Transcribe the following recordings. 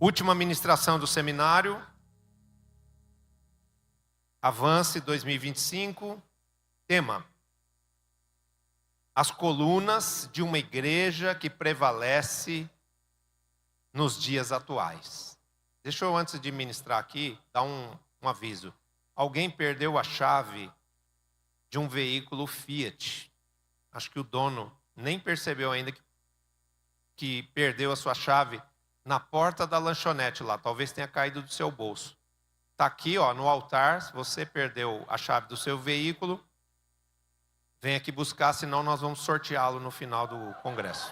Última ministração do seminário, Avance 2025, tema: as colunas de uma igreja que prevalece nos dias atuais. Deixa eu, antes de ministrar aqui, dar um aviso. Alguém perdeu a chave de um veículo Fiat. Acho que o dono nem percebeu ainda que perdeu a sua chave na porta da lanchonete lá. Talvez tenha caído do seu bolso. Está aqui, ó, no altar. Se você perdeu a chave do seu veículo, vem aqui buscar, senão nós vamos sorteá-lo no final do congresso.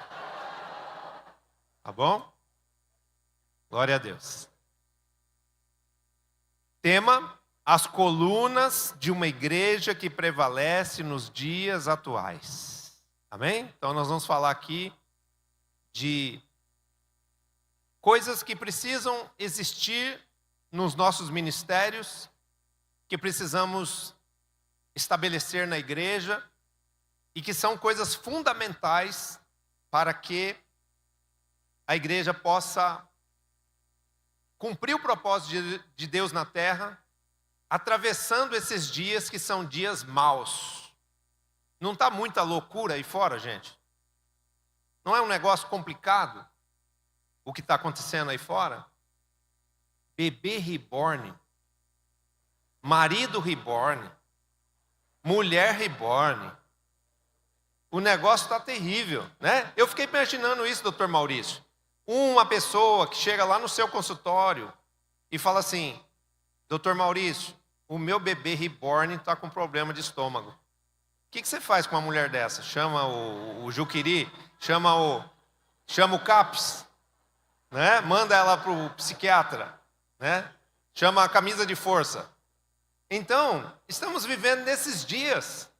Tá bom? Glória a Deus. Tema: as colunas de uma igreja que prevalece nos dias atuais. Amém? Então nós vamos falar aqui de coisas que precisam existir nos nossos ministérios, que precisamos estabelecer na igreja e que são coisas fundamentais para que a igreja possa cumprir o propósito de Deus na terra, atravessando esses dias que são dias maus. Não está muita loucura aí fora, gente? Não é um negócio complicado o que está acontecendo aí fora? Bebê reborn, marido reborn, mulher reborn. O negócio está terrível, né? Eu fiquei imaginando isso, doutor Maurício. Uma pessoa que chega lá no seu consultório e fala assim: doutor Maurício, o meu bebê reborn está com problema de estômago. O que você faz com uma mulher dessa? Chama o Juquiri? Chama o CAPS? Né? Manda ela para o psiquiatra? Né? Chama a camisa de força. Então, estamos vivendo nesses dias.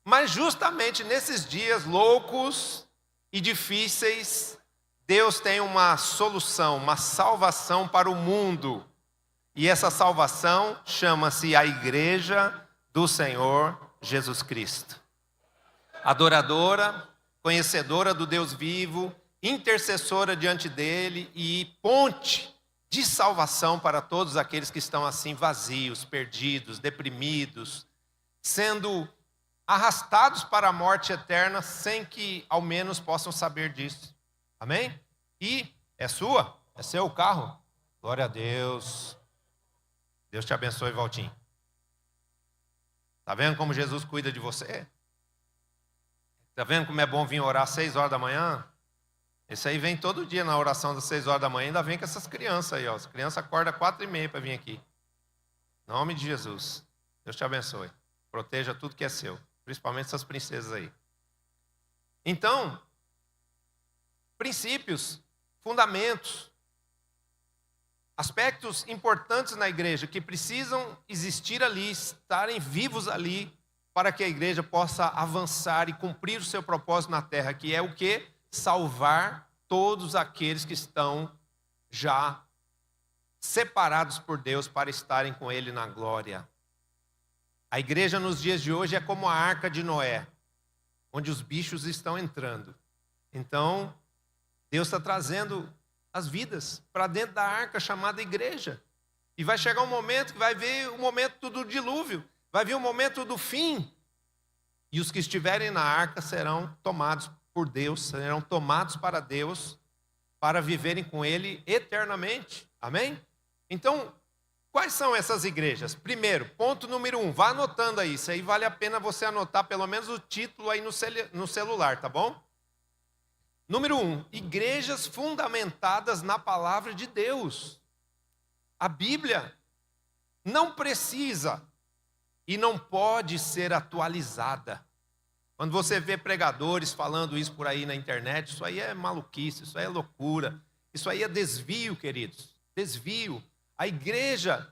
Mas justamente nesses dias loucos e difíceis, Deus tem uma solução, uma salvação para o mundo. E essa salvação chama-se a Igreja do Senhor Jesus Cristo. Adoradora, conhecedora do Deus vivo, intercessora diante dele e ponte de salvação para todos aqueles que estão assim vazios, perdidos, deprimidos, sendo arrastados para a morte eterna sem que ao menos possam saber disso. Amém? E é sua? É seu o carro? Glória a Deus. Deus te abençoe, Valtinho. Está vendo como Jesus cuida de você? Está vendo como é bom vir orar às 6 horas da manhã? Esse aí vem todo dia na oração das 6 horas da manhã, ainda vem com essas crianças aí, ó. As crianças acordam às 4h30 para vir aqui. Em nome de Jesus. Deus te abençoe. Proteja tudo que é seu, principalmente essas princesas aí. Então, princípios, fundamentos, aspectos importantes na igreja que precisam existir ali, estarem vivos ali, para que a igreja possa avançar e cumprir o seu propósito na terra, que é o quê? Salvar todos aqueles que estão já separados por Deus para estarem com Ele na glória. A igreja nos dias de hoje é como a arca de Noé, onde os bichos estão entrando. Então, Deus está trazendo as vidas para dentro da arca chamada igreja. E vai chegar um momento que vai vir o momento do dilúvio, vai vir o momento do fim. E os que estiverem na arca serão tomados por Deus, serão tomados para Deus, para viverem com Ele eternamente. Amém? Então, quais são essas igrejas? Primeiro, ponto número 1, vá anotando aí. Isso aí vale a pena você anotar pelo menos o título aí no celular, tá bom? Número 1, igrejas fundamentadas na palavra de Deus. A Bíblia não precisa e não pode ser atualizada. Quando você vê pregadores falando isso por aí na internet, isso aí é maluquice, isso aí é loucura, isso aí é desvio, queridos, desvio. A igreja,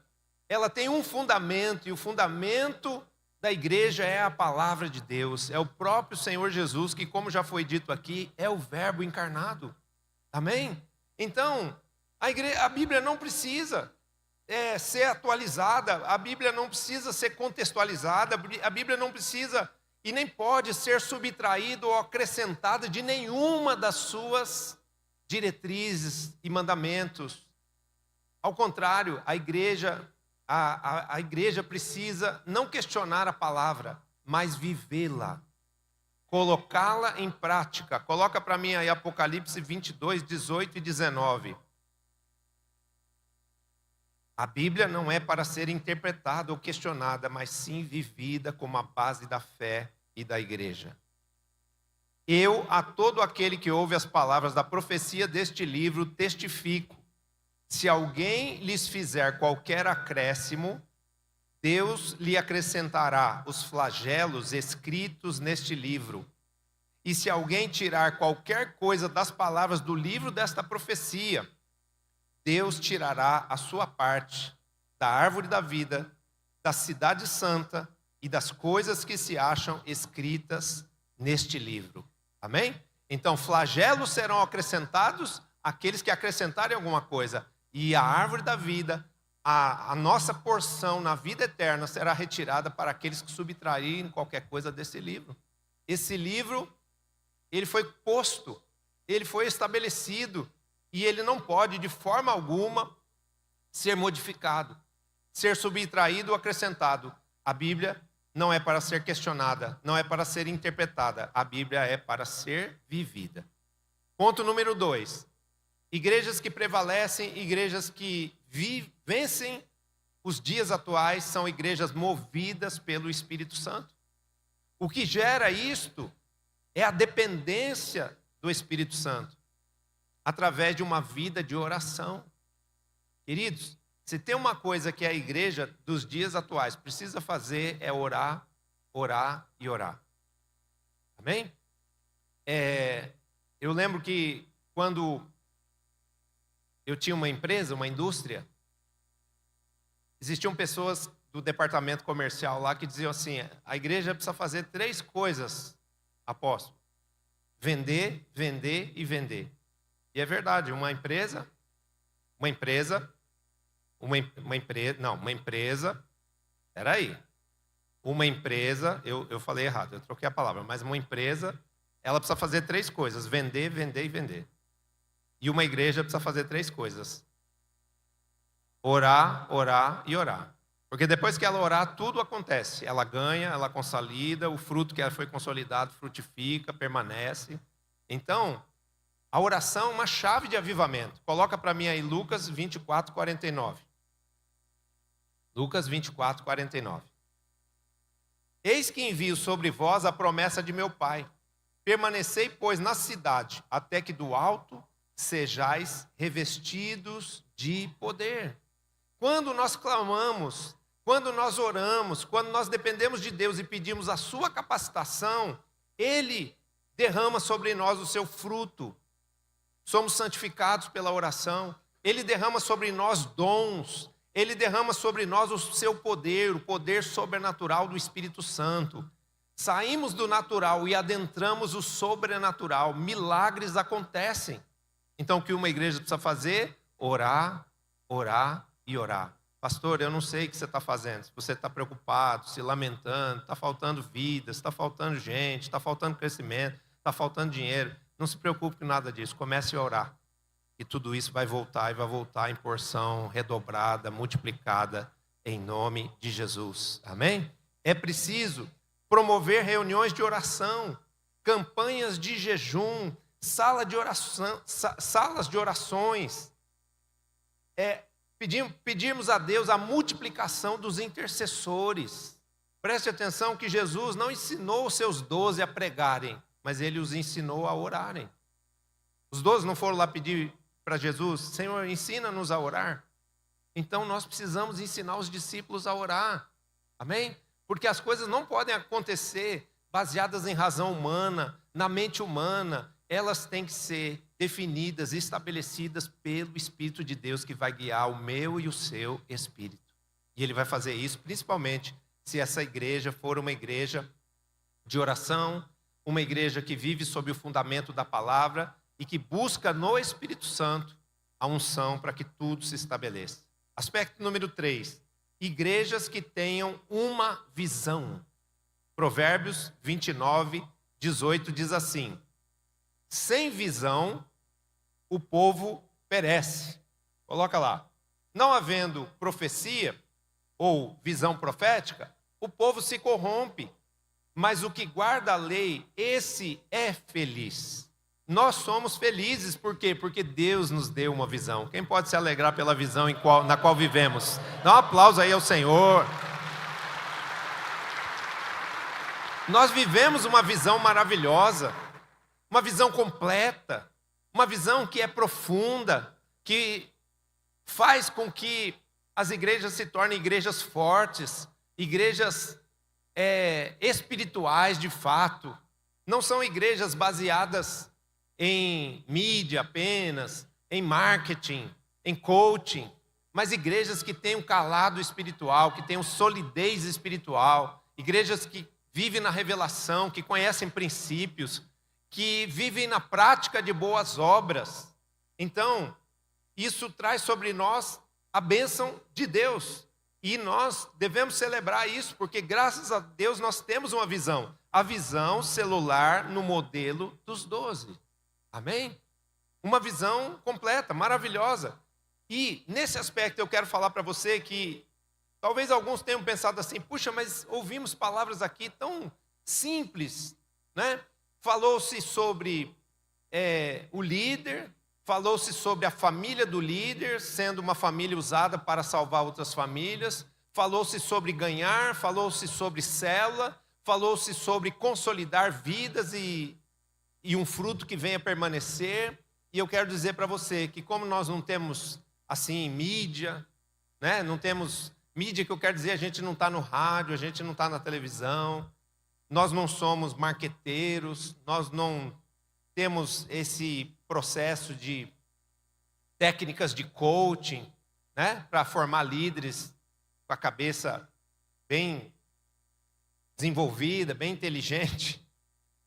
ela tem um fundamento, e o fundamento da igreja é a palavra de Deus, é o próprio Senhor Jesus, que, como já foi dito aqui, é o Verbo encarnado. Amém? Então, a Bíblia não precisa ser atualizada, a Bíblia não precisa ser contextualizada, a Bíblia não precisa e nem pode ser subtraída ou acrescentada de nenhuma das suas diretrizes e mandamentos Ao contrário, a igreja precisa não questionar a palavra, mas vivê-la, colocá-la em prática. Coloca para mim aí Apocalipse 22, 18 e 19. A Bíblia não é para ser interpretada ou questionada, mas sim vivida como a base da fé e da igreja. Eu, a todo aquele que ouve as palavras da profecia deste livro, testifico: se alguém lhes fizer qualquer acréscimo, Deus lhe acrescentará os flagelos escritos neste livro. E se alguém tirar qualquer coisa das palavras do livro desta profecia, Deus tirará a sua parte da árvore da vida, da cidade santa e das coisas que se acham escritas neste livro. Amém? Então, flagelos serão acrescentados àqueles que acrescentarem alguma coisa. E a árvore da vida, a nossa porção na vida eterna, será retirada para aqueles que subtraírem qualquer coisa desse livro. Esse livro, ele foi posto, ele foi estabelecido, e ele não pode, de forma alguma, ser modificado, ser subtraído ou acrescentado. A Bíblia não é para ser questionada, não é para ser interpretada. A Bíblia é para ser vivida. Ponto número 2. Igrejas que prevalecem, igrejas que vencem os dias atuais, são igrejas movidas pelo Espírito Santo. O que gera isto é a dependência do Espírito Santo, através de uma vida de oração. Queridos, se tem uma coisa que a igreja dos dias atuais precisa fazer, é orar, orar e orar. Amém? Eu lembro que quando eu tinha uma empresa, uma indústria, existiam pessoas do departamento comercial lá que diziam assim: a igreja precisa fazer 3 coisas, apóstolo: vender, vender e vender. E é verdade, uma empresa, eu falei errado, eu troquei a palavra, mas uma empresa, ela precisa fazer 3 coisas: vender, vender e vender. E uma igreja precisa fazer 3 coisas: orar, orar e orar. Porque depois que ela orar, tudo acontece. Ela ganha, ela consolida, o fruto que foi consolidado frutifica, permanece. Então, a oração é uma chave de avivamento. Coloca para mim aí Lucas 24, 49. Lucas 24, 49. Eis que envio sobre vós a promessa de meu Pai. Permanecei, pois, na cidade, até que do alto sejais revestidos de poder. Quando nós clamamos, quando nós oramos, quando nós dependemos de Deus e pedimos a sua capacitação, Ele derrama sobre nós o seu fruto. Somos santificados pela oração. Ele derrama sobre nós dons. Ele derrama sobre nós o seu poder, o poder sobrenatural do Espírito Santo. Saímos do natural e adentramos o sobrenatural. Milagres acontecem. Então, o que uma igreja precisa fazer? Orar, orar e orar. Pastor, eu não sei o que você está fazendo. Se você está preocupado, se lamentando, está faltando vidas, está faltando gente, está faltando crescimento, está faltando dinheiro. Não se preocupe com nada disso. Comece a orar. E tudo isso vai voltar e vai voltar em porção redobrada, multiplicada, em nome de Jesus. Amém? É preciso promover reuniões de oração, campanhas de jejum, salas de orações. Pedimos a Deus a multiplicação dos intercessores. Preste atenção que Jesus não ensinou os seus 12 a pregarem, mas Ele os ensinou a orarem. Os 12 não foram lá pedir para Jesus: Senhor, ensina-nos a orar. Então nós precisamos ensinar os discípulos a orar. Amém? Porque as coisas não podem acontecer baseadas em razão humana, na mente humana. Elas têm que ser definidas, estabelecidas pelo Espírito de Deus, que vai guiar o meu e o seu espírito. E Ele vai fazer isso principalmente se essa igreja for uma igreja de oração, uma igreja que vive sob o fundamento da palavra e que busca no Espírito Santo a unção para que tudo se estabeleça. Aspecto número 3. Igrejas que tenham uma visão. Provérbios 29, 18 diz assim: sem visão, o povo perece. Coloca lá. Não havendo profecia ou visão profética, o povo se corrompe. Mas o que guarda a lei, esse é feliz. Nós somos felizes, por quê? Porque Deus nos deu uma visão. Quem pode se alegrar pela visão na qual vivemos? Dá um aplauso aí ao Senhor. Nós vivemos uma visão maravilhosa, uma visão completa, uma visão que é profunda, que faz com que as igrejas se tornem igrejas fortes, igrejas espirituais de fato. Não são igrejas baseadas em mídia apenas, em marketing, em coaching, mas igrejas que têm um calado espiritual, que têm uma solidez espiritual, igrejas que vivem na revelação, que conhecem princípios, que vivem na prática de boas obras. Então, isso traz sobre nós a bênção de Deus. E nós devemos celebrar isso, porque graças a Deus nós temos uma visão. A visão celular no modelo dos 12. Amém? Uma visão completa, maravilhosa. E nesse aspecto eu quero falar para você que talvez alguns tenham pensado assim, puxa, mas ouvimos palavras aqui tão simples, né? Falou-se sobre o líder, falou-se sobre a família do líder, sendo uma família usada para salvar outras famílias, falou-se sobre ganhar, falou-se sobre célula, falou-se sobre consolidar vidas e um fruto que venha permanecer. E eu quero dizer para você que como nós não temos, assim, mídia, né? Não temos mídia, que eu quero dizer, a gente não está no rádio, a gente não está na televisão, nós não somos marqueteiros, nós não temos esse processo de técnicas de coaching, né? Para formar líderes com a cabeça bem desenvolvida, bem inteligente.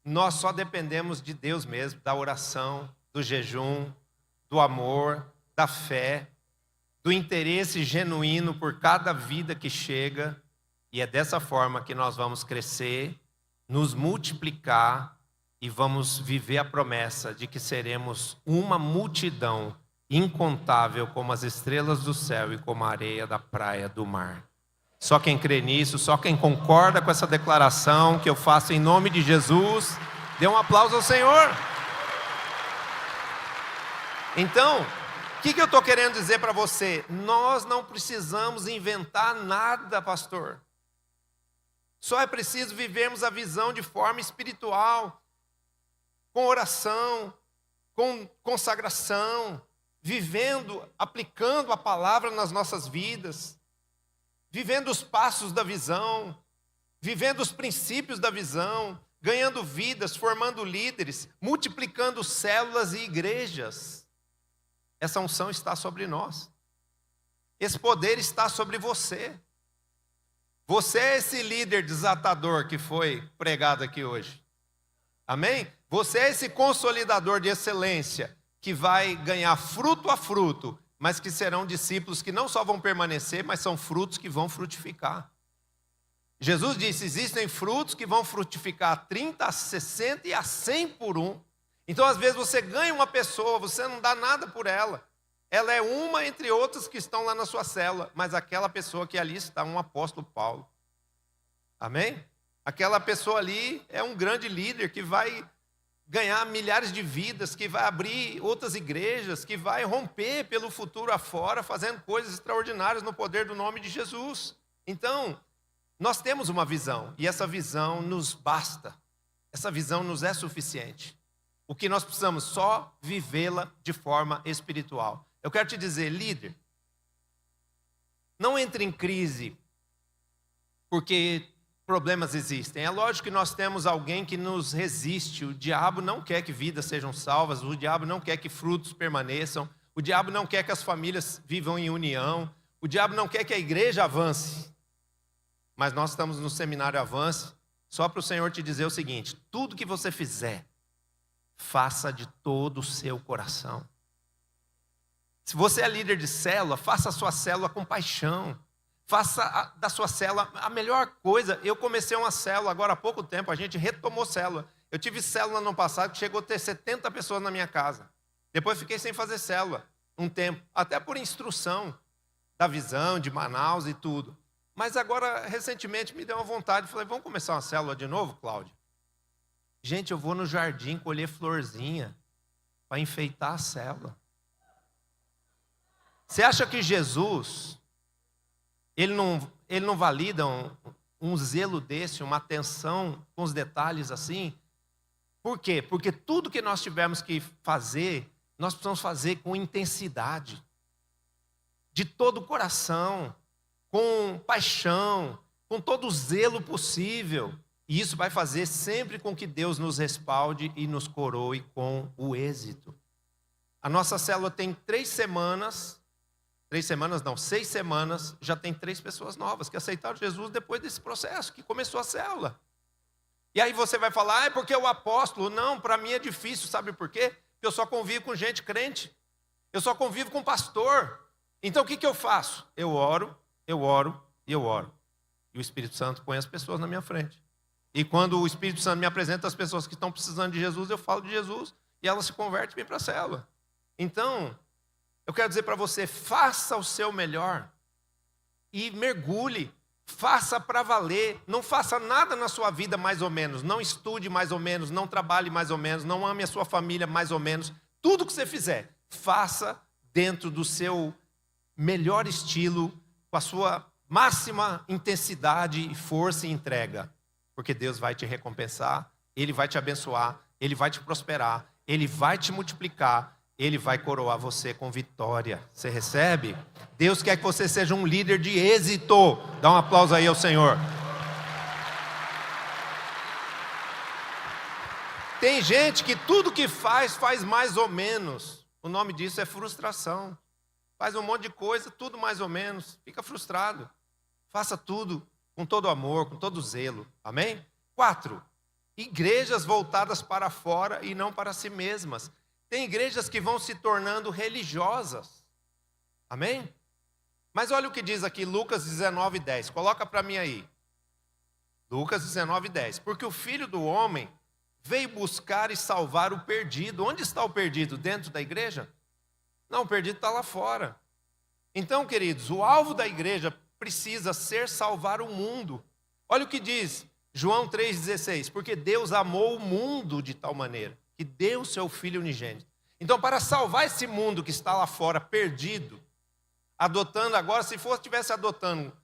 Nós só dependemos de Deus mesmo, da oração, do jejum, do amor, da fé, do interesse genuíno por cada vida que chega. E é dessa forma que nós vamos crescer, nos multiplicar e vamos viver a promessa de que seremos uma multidão incontável como as estrelas do céu e como a areia da praia do mar. Só quem crê nisso, só quem concorda com essa declaração que eu faço em nome de Jesus, dê um aplauso ao Senhor. Então, o que eu estou querendo dizer para você? Nós não precisamos inventar nada, pastor. Só é preciso vivermos a visão de forma espiritual, com oração, com consagração, vivendo, aplicando a palavra nas nossas vidas, vivendo os passos da visão, vivendo os princípios da visão, ganhando vidas, formando líderes, multiplicando células e igrejas. Essa unção está sobre nós. Esse poder está sobre você. Você é esse líder desatador que foi pregado aqui hoje. Amém? Você é esse consolidador de excelência que vai ganhar fruto a fruto, mas que serão discípulos que não só vão permanecer, mas são frutos que vão frutificar. Jesus disse, existem frutos que vão frutificar a 30, a 60 e a 100 por um. Então, às vezes, você ganha uma pessoa, você não dá nada por ela. Ela é uma entre outras que estão lá na sua célula, mas aquela pessoa que ali está, um apóstolo Paulo. Amém? Aquela pessoa ali é um grande líder que vai ganhar milhares de vidas, que vai abrir outras igrejas, que vai romper pelo futuro afora, fazendo coisas extraordinárias no poder do nome de Jesus. Então, nós temos uma visão, e essa visão nos basta. Essa visão nos é suficiente. O que nós precisamos só vivê-la de forma espiritual. Eu quero te dizer, líder, não entre em crise porque problemas existem. É lógico que nós temos alguém que nos resiste. O diabo não quer que vidas sejam salvas, o diabo não quer que frutos permaneçam, o diabo não quer que as famílias vivam em união, o diabo não quer que a igreja avance. Mas nós estamos no seminário Avance, só para o Senhor te dizer o seguinte, tudo que você fizer, faça de todo o seu coração. Se você é líder de célula, faça a sua célula com paixão. Faça da sua célula a melhor coisa. Eu comecei uma célula agora há pouco tempo, a gente retomou célula. Eu tive célula no ano passado que chegou a ter 70 pessoas na minha casa. Depois fiquei sem fazer célula um tempo, até por instrução. da Visão, de Manaus e tudo. Mas agora, recentemente, me deu uma vontade. Falei, vamos começar uma célula de novo, Cláudio? Gente, eu vou no jardim colher florzinha para enfeitar a célula. Você acha que Jesus, ele não valida um zelo desse, uma atenção com os detalhes assim? Por quê? Porque tudo que nós tivermos que fazer, nós precisamos fazer com intensidade, de todo o coração, com paixão, com todo o zelo possível. E isso vai fazer sempre com que Deus nos respalde e nos coroe com o êxito. A nossa célula tem 6 semanas, já tem 3 pessoas novas que aceitaram Jesus depois desse processo, que começou a célula. E aí você vai falar, é porque o apóstolo, não, para mim é difícil, sabe por quê? Porque eu só convivo com gente crente, eu só convivo com pastor. Então o que eu faço? Eu oro. E o Espírito Santo põe as pessoas na minha frente. E quando o Espírito Santo me apresenta as pessoas que estão precisando de Jesus, eu falo de Jesus, e elas se convertem e vêm para a célula. Então, eu quero dizer para você, faça o seu melhor e mergulhe, faça para valer, não faça nada na sua vida mais ou menos, não estude mais ou menos, não trabalhe mais ou menos, não ame a sua família mais ou menos, tudo que você fizer, faça dentro do seu melhor estilo, com a sua máxima intensidade, força e entrega, porque Deus vai te recompensar, Ele vai te abençoar, Ele vai te prosperar, Ele vai te multiplicar, Ele vai coroar você com vitória. Você recebe? Deus quer que você seja um líder de êxito. Dá um aplauso aí ao Senhor. Tem gente que tudo que faz mais ou menos. O nome disso é frustração. Faz um monte de coisa, tudo mais ou menos. Fica frustrado. Faça tudo com todo amor, com todo zelo. Amém? 4. Igrejas voltadas para fora e não para si mesmas. Tem igrejas que vão se tornando religiosas. Amém? Mas olha o que diz aqui Lucas 19:10. Coloca para mim aí. Lucas 19:10. Porque o Filho do Homem veio buscar e salvar o perdido. Onde está o perdido? Dentro da igreja? Não, o perdido está lá fora. Então, queridos, o alvo da igreja precisa ser salvar o mundo. Olha o que diz João 3,16. Porque Deus amou o mundo de tal maneira que deu o seu Filho unigênito. Então, para salvar esse mundo que está lá fora, perdido, adotando agora, se estivesse adotando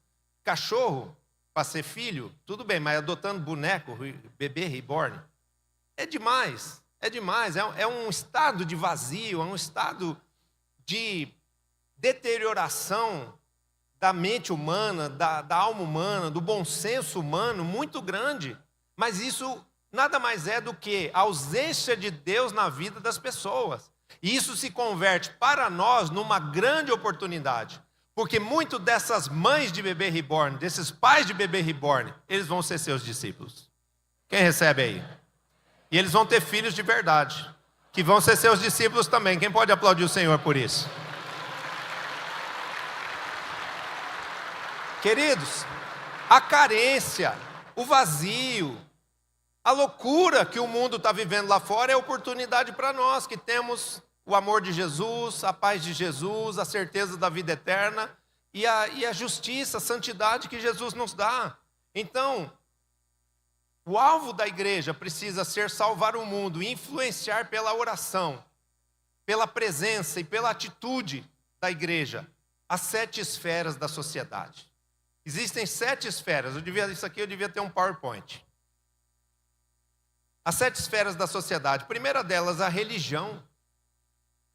cachorro para ser filho, tudo bem, mas adotando boneco, bebê reborn, é demais, é um estado de vazio, é um estado de deterioração da mente humana, da alma humana, do bom senso humano, muito grande, mas isso nada mais é do que a ausência de Deus na vida das pessoas. E isso se converte para nós numa grande oportunidade. Porque muito dessas mães de bebê reborn, desses pais de bebê reborn, eles vão ser seus discípulos. Quem recebe aí? E eles vão ter filhos de verdade, que vão ser seus discípulos também. Quem pode aplaudir o Senhor por isso? Queridos, a carência, o vazio, a loucura que o mundo está vivendo lá fora é oportunidade para nós, que temos o amor de Jesus, a paz de Jesus, a certeza da vida eterna e a justiça, a santidade que Jesus nos dá. Então, o alvo da igreja precisa ser salvar o mundo e influenciar pela oração, pela presença e pela atitude da igreja, as 7 esferas da sociedade. Existem 7 esferas, isso aqui eu devia ter um PowerPoint. As 7 esferas da sociedade. A primeira delas, a religião.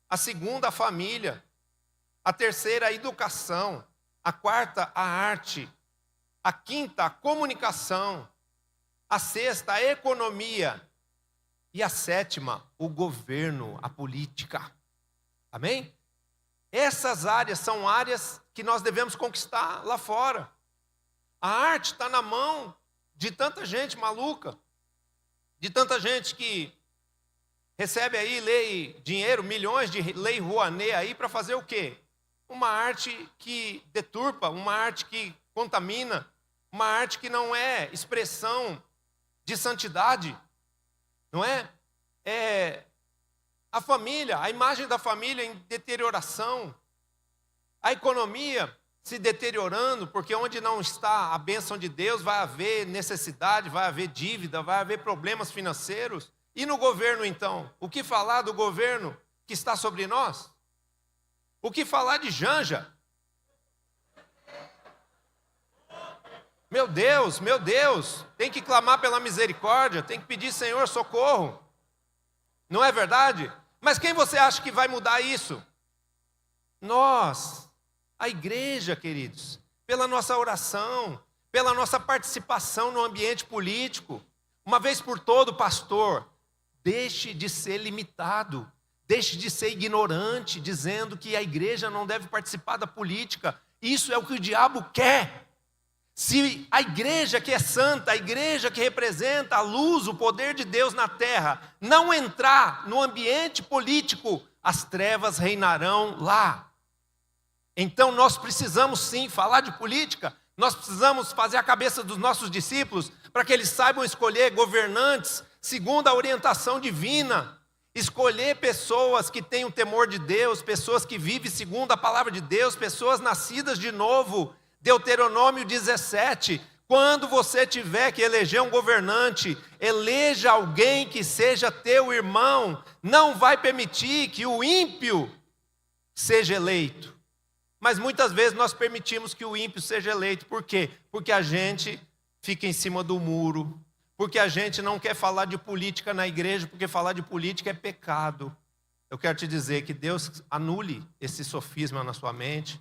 A segunda, a família. A terceira, a educação. A quarta, a arte. A quinta, a comunicação. A sexta, a economia. E a sétima, o governo, a política. Amém? Essas áreas são áreas que nós devemos conquistar lá fora. A arte está na mão de tanta gente maluca. De tanta gente que recebe aí dinheiro, milhões de lei Rouanet aí para fazer o quê? Uma arte que deturpa, uma arte que contamina, uma arte que não é expressão de santidade, não é? É a família, a imagem da família em deterioração, a economia, se deteriorando, porque onde não está a bênção de Deus vai haver necessidade, vai haver dívida, vai haver problemas financeiros. E no governo então? O que falar do governo que está sobre nós? O que falar de Janja? Meu Deus, tem que clamar pela misericórdia, tem que pedir, Senhor, socorro. Não é verdade? Mas quem você acha que vai mudar isso? Nós, a igreja, queridos, pela nossa oração, pela nossa participação no ambiente político. Uma vez por todo, pastor, deixe de ser limitado, deixe de ser ignorante, dizendo que a igreja não deve participar da política. Isso é o que o diabo quer. Se a igreja que é santa, a igreja que representa a luz, o poder de Deus na terra, não entrar no ambiente político, as trevas reinarão lá. Então nós precisamos sim falar de política, nós precisamos fazer a cabeça dos nossos discípulos para que eles saibam escolher governantes segundo a orientação divina, escolher pessoas que tenham temor de Deus, pessoas que vivem segundo a palavra de Deus, pessoas nascidas de novo. Deuteronômio 17, quando você tiver que eleger um governante, eleja alguém que seja teu irmão, não vai permitir que o ímpio seja eleito. Mas muitas vezes nós permitimos que o ímpio seja eleito, por quê? Porque a gente fica em cima do muro, porque a gente não quer falar de política na igreja, porque falar de política é pecado. Eu quero te dizer que Deus anule esse sofisma na sua mente,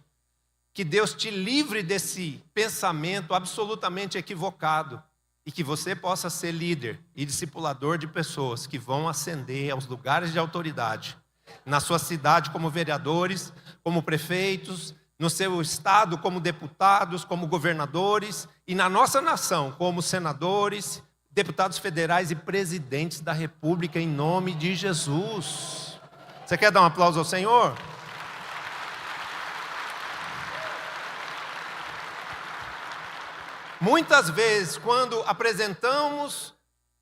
que Deus te livre desse pensamento absolutamente equivocado e que você possa ser líder e discipulador de pessoas que vão ascender aos lugares de autoridade, na sua cidade como vereadores, como prefeitos, no seu estado como deputados, como governadores e na nossa nação como senadores, deputados federais e presidentes da República em nome de Jesus. Você quer dar um aplauso ao Senhor? Muitas vezes, quando apresentamos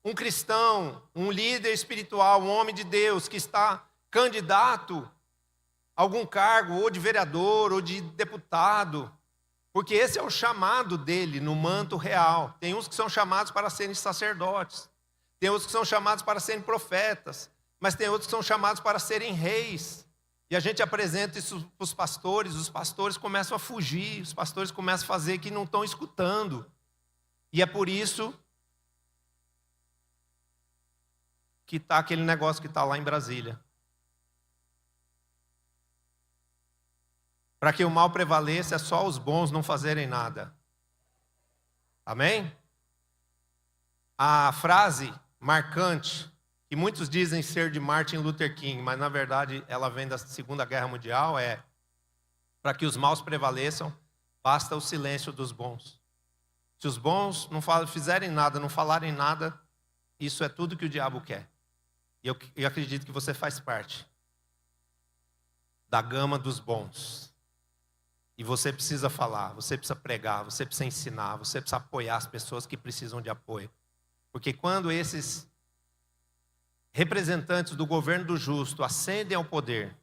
um cristão, um líder espiritual, um homem de Deus que está candidato a algum cargo, ou de vereador, ou de deputado, porque esse é o chamado dele no manto real. Tem uns que são chamados para serem sacerdotes, tem outros que são chamados para serem profetas, mas tem outros que são chamados para serem reis. E a gente apresenta isso para os pastores começam a fugir, os pastores começam a fazer que não estão escutando. E é por isso que está aquele negócio que está lá em Brasília. Para que o mal prevaleça, é só os bons não fazerem nada. Amém? A frase marcante, que muitos dizem ser de Martin Luther King, mas na verdade ela vem da Segunda Guerra Mundial, é: para que os maus prevaleçam, basta o silêncio dos bons. Se os bons não fizerem nada, não falarem nada, isso é tudo que o diabo quer. E eu acredito que você faz parte da gama dos bons. E você precisa falar, você precisa pregar, você precisa ensinar, você precisa apoiar as pessoas que precisam de apoio. Porque quando esses representantes do governo do justo ascendem ao poder,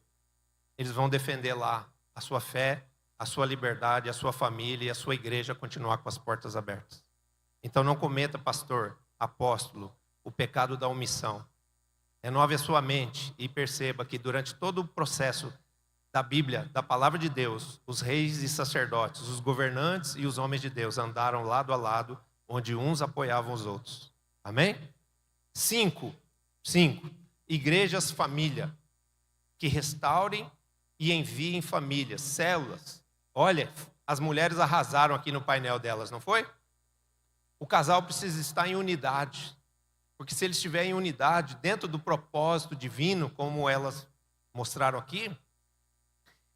eles vão defender lá a sua fé, a sua liberdade, a sua família e a sua igreja continuar com as portas abertas. Então não cometa, pastor, apóstolo, o pecado da omissão. Renove a sua mente e perceba que durante todo o processo da Bíblia, da palavra de Deus, os reis e sacerdotes, os governantes e os homens de Deus andaram lado a lado, onde uns apoiavam os outros. Amém? 5. Igrejas família, que restaurem e enviem famílias, células. Olha, as mulheres arrasaram aqui no painel delas, não foi? O casal precisa estar em unidade, porque se eles estiverem em unidade, dentro do propósito divino, como elas mostraram aqui,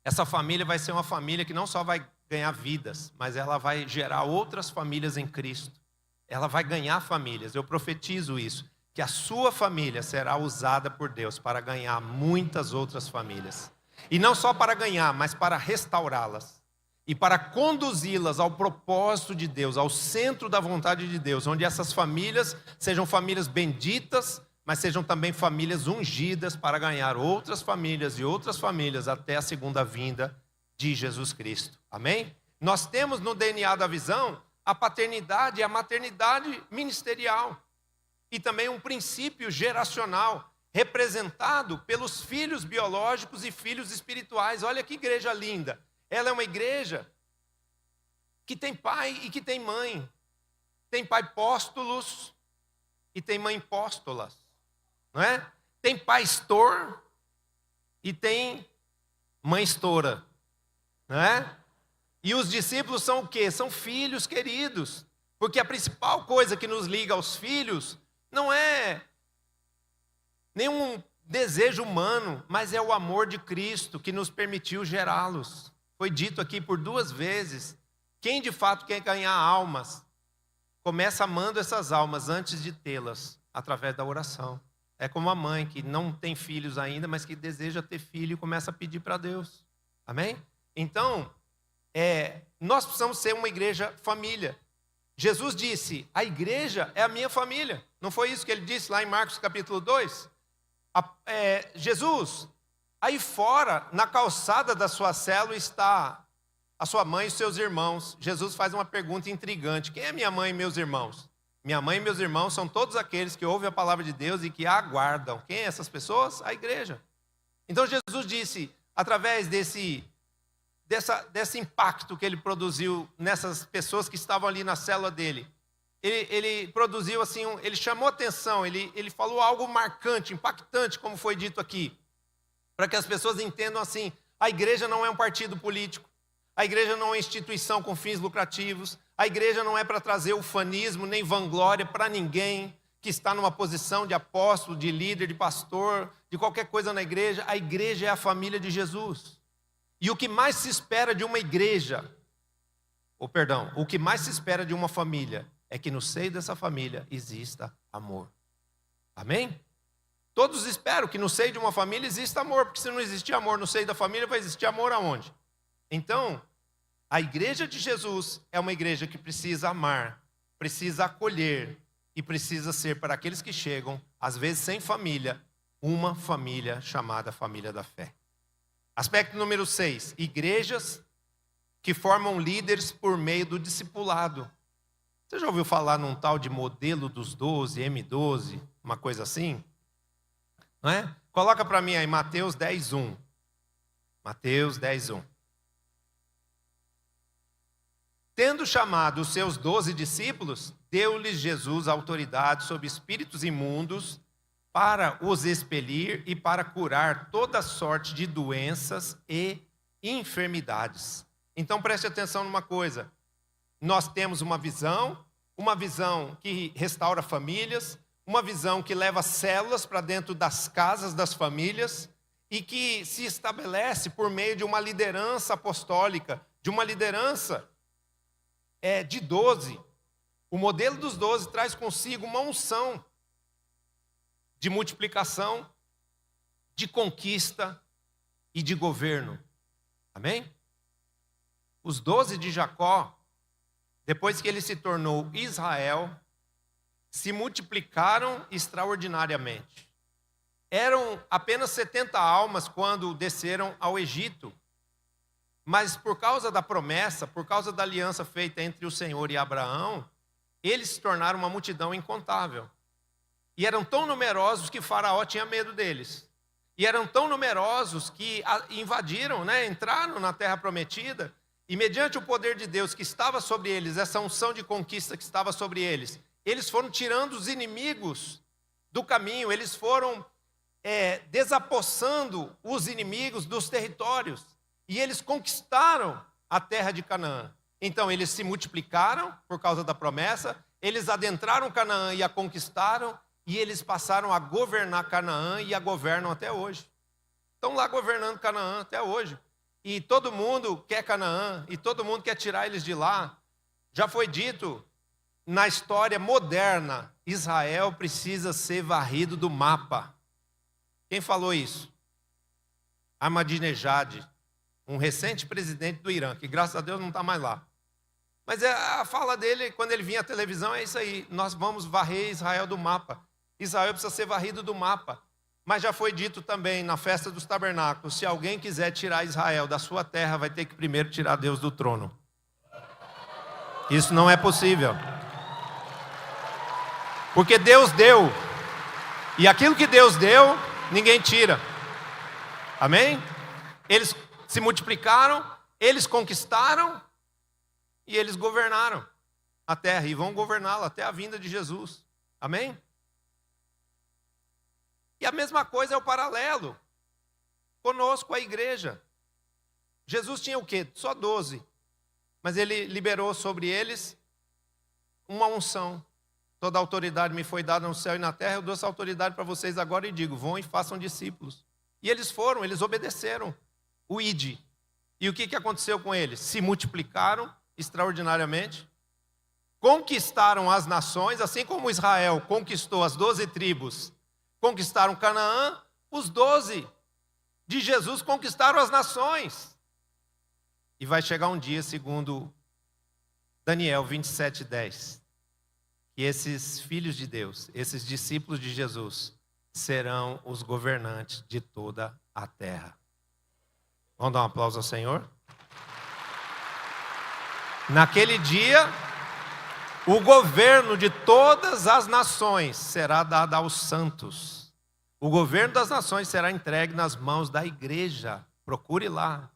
essa família vai ser uma família que não só vai ganhar vidas, mas ela vai gerar outras famílias em Cristo. Ela vai ganhar famílias, eu profetizo isso, que a sua família será usada por Deus para ganhar muitas outras famílias. E não só para ganhar, mas para restaurá-las. E para conduzi-las ao propósito de Deus, ao centro da vontade de Deus, onde essas famílias sejam famílias benditas, mas sejam também famílias ungidas para ganhar outras famílias e outras famílias até a segunda vinda de Jesus Cristo. Amém? Nós temos no DNA da visão a paternidade e a maternidade ministerial. E também um princípio geracional, representado pelos filhos biológicos e filhos espirituais. Olha que igreja linda. Ela é uma igreja que tem pai e que tem mãe. Tem pai apóstolos e tem mãe apóstolas, não é? Tem pastor e tem mãe estoura, não é? E os discípulos são o quê? São filhos queridos, porque a principal coisa que nos liga aos filhos não é nenhum desejo humano, mas é o amor de Cristo que nos permitiu gerá-los. Foi dito aqui por 2 vezes, quem de fato quer ganhar almas, começa amando essas almas antes de tê-las, através da oração. É como a mãe que não tem filhos ainda, mas que deseja ter filho e começa a pedir para Deus. Amém? Então, nós precisamos ser uma igreja família. Jesus disse, a igreja é a minha família. Não foi isso que ele disse lá em Marcos capítulo 2? Jesus, aí fora, na calçada da sua célula está a sua mãe e os seus irmãos. Jesus faz uma pergunta intrigante. Quem é minha mãe e meus irmãos? Minha mãe e meus irmãos são todos aqueles que ouvem a palavra de Deus e que a aguardam. Quem é essas pessoas? A igreja. Então Jesus disse, através desse impacto que ele produziu nessas pessoas que estavam ali na célula dele, ele produziu assim, ele chamou atenção, ele falou algo marcante, impactante, como foi dito aqui, para que as pessoas entendam assim, a igreja não é um partido político, a igreja não é uma instituição com fins lucrativos, a igreja não é para trazer ufanismo nem vanglória para ninguém que está numa posição de apóstolo, de líder, de pastor, de qualquer coisa na igreja. A igreja é a família de Jesus. E o que mais se espera de uma igreja, o que mais se espera de uma família é que no seio dessa família exista amor. Amém? Todos esperam que no seio de uma família exista amor, porque se não existir amor no seio da família, vai existir amor aonde? Então, a igreja de Jesus é uma igreja que precisa amar, precisa acolher e precisa ser para aqueles que chegam, às vezes sem família, uma família chamada família da fé. Aspecto número 6, igrejas que formam líderes por meio do discipulado. Você já ouviu falar num tal de modelo dos 12, M12, uma coisa assim? Não é? Coloca para mim aí Mateus 10:1. Mateus 10:1. Tendo chamado os seus 12 discípulos, deu-lhes Jesus autoridade sobre espíritos imundos para os expelir e para curar toda sorte de doenças e enfermidades. Então preste atenção numa coisa. Nós temos uma visão que restaura famílias, uma visão que leva células para dentro das casas das famílias e que se estabelece por meio de uma liderança apostólica, de uma liderança de 12. O modelo dos 12 traz consigo uma unção de multiplicação, de conquista e de governo. Amém? Os 12 de Jacó, depois que ele se tornou Israel, se multiplicaram extraordinariamente. Eram apenas 70 almas quando desceram ao Egito. Mas por causa da promessa, por causa da aliança feita entre o Senhor e Abraão, eles se tornaram uma multidão incontável. E eram tão numerosos que Faraó tinha medo deles. E eram tão numerosos que invadiram, entraram na terra prometida, e mediante o poder de Deus que estava sobre eles, essa unção de conquista que estava sobre eles, eles foram tirando os inimigos do caminho, eles foram desapossando os inimigos dos territórios. E eles conquistaram a terra de Canaã. Então eles se multiplicaram por causa da promessa, eles adentraram Canaã e a conquistaram, e eles passaram a governar Canaã e a governam até hoje. Estão lá governando Canaã até hoje. E todo mundo quer Canaã, e todo mundo quer tirar eles de lá. Já foi dito na história moderna, Israel precisa ser varrido do mapa. Quem falou isso? Ahmadinejad, um recente presidente do Irã, que graças a Deus não está mais lá. Mas a fala dele, quando ele vinha à televisão, é isso aí. Nós vamos varrer Israel do mapa. Israel precisa ser varrido do mapa. Mas já foi dito também na festa dos tabernáculos, se alguém quiser tirar Israel da sua terra, vai ter que primeiro tirar Deus do trono. Isso não é possível. Porque Deus deu. E aquilo que Deus deu, ninguém tira. Amém? Eles se multiplicaram, eles conquistaram e eles governaram a terra e vão governá-la até a vinda de Jesus. Amém? E a mesma coisa é o paralelo conosco, a igreja. Jesus tinha o quê? Só 12. Mas ele liberou sobre eles uma unção. Toda a autoridade me foi dada no céu e na terra, eu dou essa autoridade para vocês agora e digo, vão e façam discípulos. E eles foram, eles obedeceram o ide. E o que aconteceu com eles? Se multiplicaram extraordinariamente, conquistaram as nações, assim como Israel conquistou as 12 tribos, conquistaram Canaã, os 12 de Jesus conquistaram as nações. E vai chegar um dia, segundo Daniel 27:10, que esses filhos de Deus, esses discípulos de Jesus, serão os governantes de toda a terra. Vamos dar um aplauso ao Senhor? Naquele dia, o governo de todas as nações será dado aos santos. O governo das nações será entregue nas mãos da igreja. Procure lá.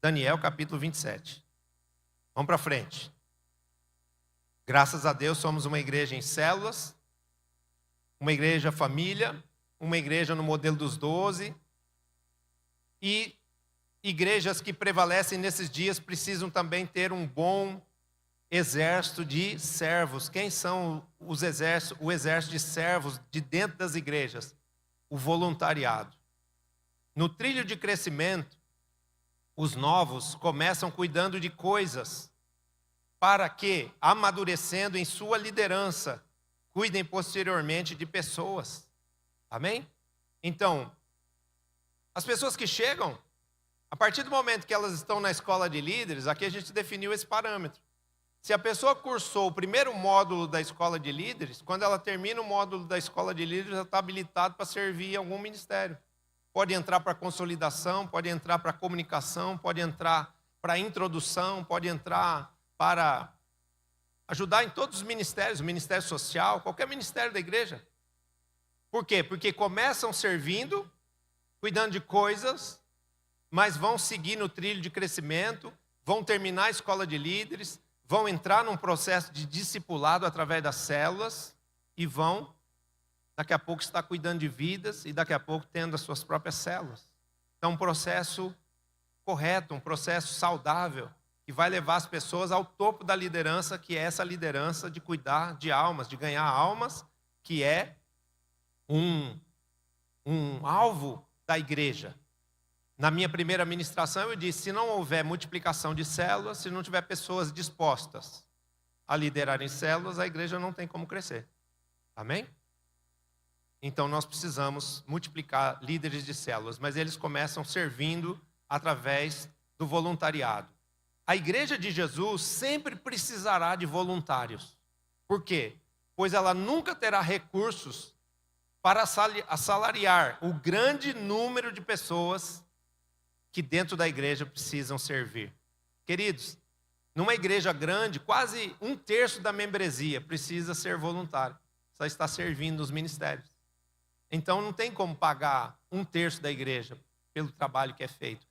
Daniel capítulo 27. Vamos para frente. Graças a Deus somos uma igreja em células, uma igreja família, uma igreja no modelo dos 12. E igrejas que prevalecem nesses dias precisam também ter um bom exército de servos. Quem são o exército de servos de dentro das igrejas? O voluntariado. No trilho de crescimento, os novos começam cuidando de coisas para que, amadurecendo em sua liderança, cuidem posteriormente de pessoas. Amém? Então, as pessoas que chegam, a partir do momento que elas estão na escola de líderes, aqui a gente definiu esse parâmetro. Se a pessoa cursou o primeiro módulo da escola de líderes, quando ela termina o módulo da escola de líderes, ela está habilitada para servir em algum ministério. Pode entrar para consolidação, pode entrar para comunicação, pode entrar para introdução, pode entrar para ajudar em todos os ministérios, ministério social, qualquer ministério da igreja. Por quê? Porque começam servindo, cuidando de coisas, mas vão seguir no trilho de crescimento, vão terminar a escola de líderes, vão entrar num processo de discipulado através das células e vão, daqui a pouco, estar cuidando de vidas e daqui a pouco tendo as suas próprias células. Então, um processo correto, um processo saudável, que vai levar as pessoas ao topo da liderança, que é essa liderança de cuidar de almas, de ganhar almas, que é um alvo da igreja. Na minha primeira ministração eu disse, se não houver multiplicação de células, se não tiver pessoas dispostas a liderarem células, a igreja não tem como crescer. Amém? Então nós precisamos multiplicar líderes de células, mas eles começam servindo através do voluntariado. A igreja de Jesus sempre precisará de voluntários. Por quê? Pois ela nunca terá recursos para assalariar o grande número de pessoas que dentro da igreja precisam servir. Queridos, numa igreja grande, quase 1/3 da membresia precisa ser voluntário. Só está servindo nos ministérios. Então não tem como pagar 1/3 da igreja pelo trabalho que é feito.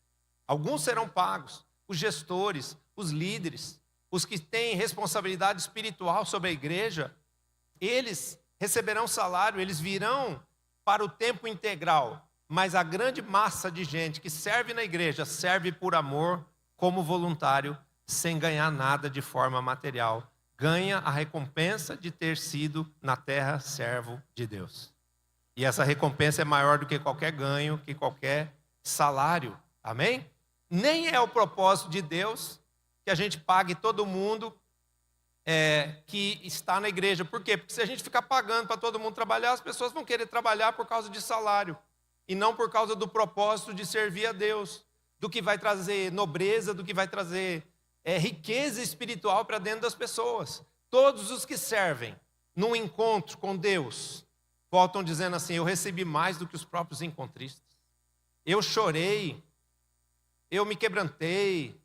Alguns serão pagos, os gestores, os líderes, os que têm responsabilidade espiritual sobre a igreja, eles receberão salário, eles virão para o tempo integral. Mas a grande massa de gente que serve na igreja, serve por amor, como voluntário, sem ganhar nada de forma material. Ganha a recompensa de ter sido na terra servo de Deus. E essa recompensa é maior do que qualquer ganho, que qualquer salário. Amém? Nem é o propósito de Deus que a gente pague todo mundo que está na igreja. Por quê? Porque se a gente ficar pagando para todo mundo trabalhar, as pessoas vão querer trabalhar por causa de salário. E não por causa do propósito de servir a Deus. Do que vai trazer nobreza, do que vai trazer riqueza espiritual para dentro das pessoas. Todos os que servem num encontro com Deus, voltam dizendo assim, eu recebi mais do que os próprios encontristas. Eu chorei, eu me quebrantei,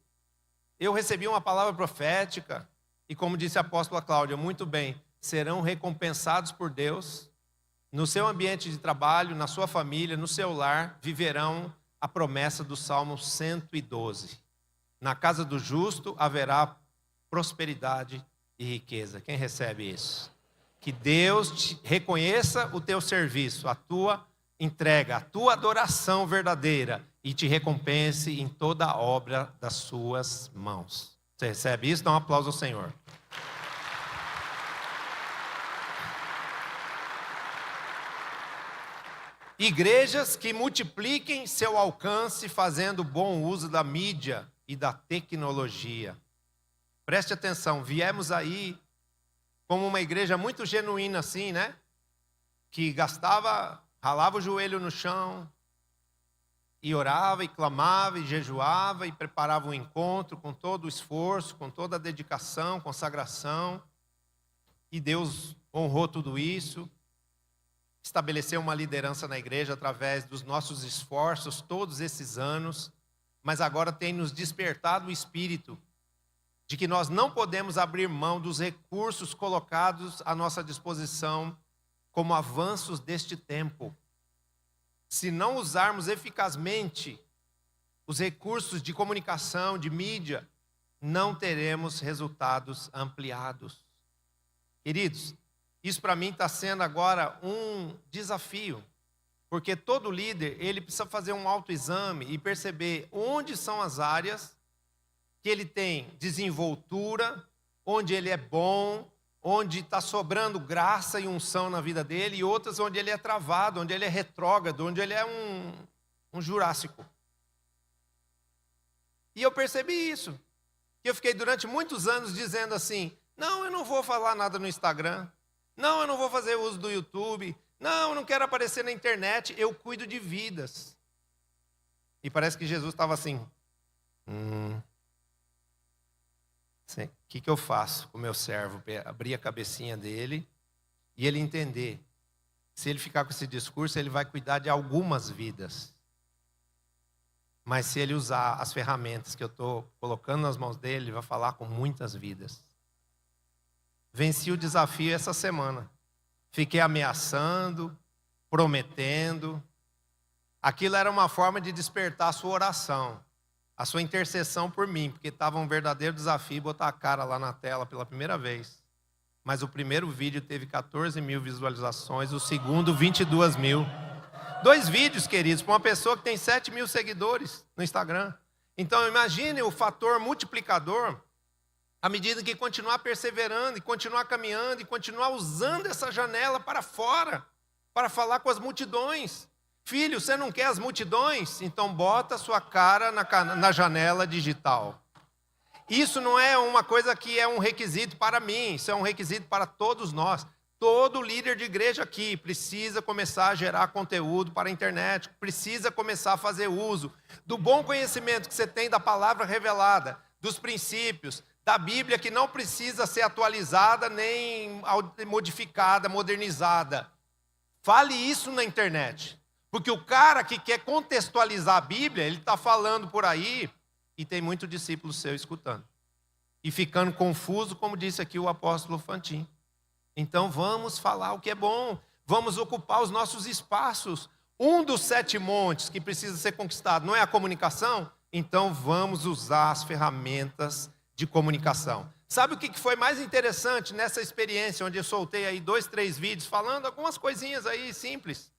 eu recebi uma palavra profética, e como disse a apóstola Cláudia, muito bem, serão recompensados por Deus, no seu ambiente de trabalho, na sua família, no seu lar, viverão a promessa do Salmo 112. Na casa do justo haverá prosperidade e riqueza. Quem recebe isso? Que Deus reconheça o teu serviço, a tua entrega, a tua adoração verdadeira e te recompense em toda a obra das suas mãos. Você recebe isso? Dá um aplauso ao Senhor. Igrejas que multipliquem seu alcance fazendo bom uso da mídia e da tecnologia. Preste atenção, viemos aí como uma igreja muito genuína assim, né? Que ralava o joelho no chão e orava e clamava e jejuava e preparava um encontro com todo o esforço, com toda a dedicação, consagração. E Deus honrou tudo isso. Estabeleceu uma liderança na igreja através dos nossos esforços todos esses anos, mas agora tem nos despertado o espírito de que nós não podemos abrir mão dos recursos colocados à nossa disposição como avanços deste tempo. Se não usarmos eficazmente os recursos de comunicação, de mídia, não teremos resultados ampliados. Queridos, isso para mim está sendo agora um desafio, porque todo líder, ele precisa fazer um autoexame e perceber onde são as áreas que ele tem desenvoltura, onde ele é bom, onde está sobrando graça e unção na vida dele, e outras onde ele é travado, onde ele é retrógrado, onde ele é um jurássico. E eu percebi isso. E eu fiquei durante muitos anos dizendo assim, não, eu não vou falar nada no Instagram, não, eu não vou fazer uso do YouTube, não, eu não quero aparecer na internet, eu cuido de vidas. E parece que Jesus estava assim, o que eu faço com o meu servo? Abrir a cabecinha dele e ele entender. Se ele ficar com esse discurso, ele vai cuidar de algumas vidas. Mas se ele usar as ferramentas que eu estou colocando nas mãos dele, ele vai falar com muitas vidas. Venci o desafio essa semana. Fiquei ameaçando, prometendo. Aquilo era uma forma de despertar a sua oração, a sua intercessão por mim, porque estava um verdadeiro desafio botar a cara lá na tela pela primeira vez. Mas o primeiro vídeo teve 14 mil visualizações, o segundo 22 mil. 2 vídeos, queridos, para uma pessoa que tem 7 mil seguidores no Instagram. Então imagine o fator multiplicador, à medida que continuar perseverando, e continuar caminhando, e continuar usando essa janela para fora, para falar com as multidões. Filho, você não quer as multidões? Então bota a sua cara na janela digital. Isso não é uma coisa que é um requisito para mim, isso é um requisito para todos nós. Todo líder de igreja aqui precisa começar a gerar conteúdo para a internet, precisa começar a fazer uso do bom conhecimento que você tem da palavra revelada, dos princípios, da Bíblia que não precisa ser atualizada, nem modificada, modernizada. Fale isso na internet. Porque o cara que quer contextualizar a Bíblia, ele está falando por aí e tem muito discípulo seu escutando. E ficando confuso, como disse aqui o apóstolo Fantin. Então vamos falar o que é bom, vamos ocupar os nossos espaços. Um dos 7 montes que precisa ser conquistado não é a comunicação? Então vamos usar as ferramentas de comunicação. Sabe o que foi mais interessante nessa experiência, onde eu soltei aí 2, 3 vídeos falando algumas coisinhas aí simples?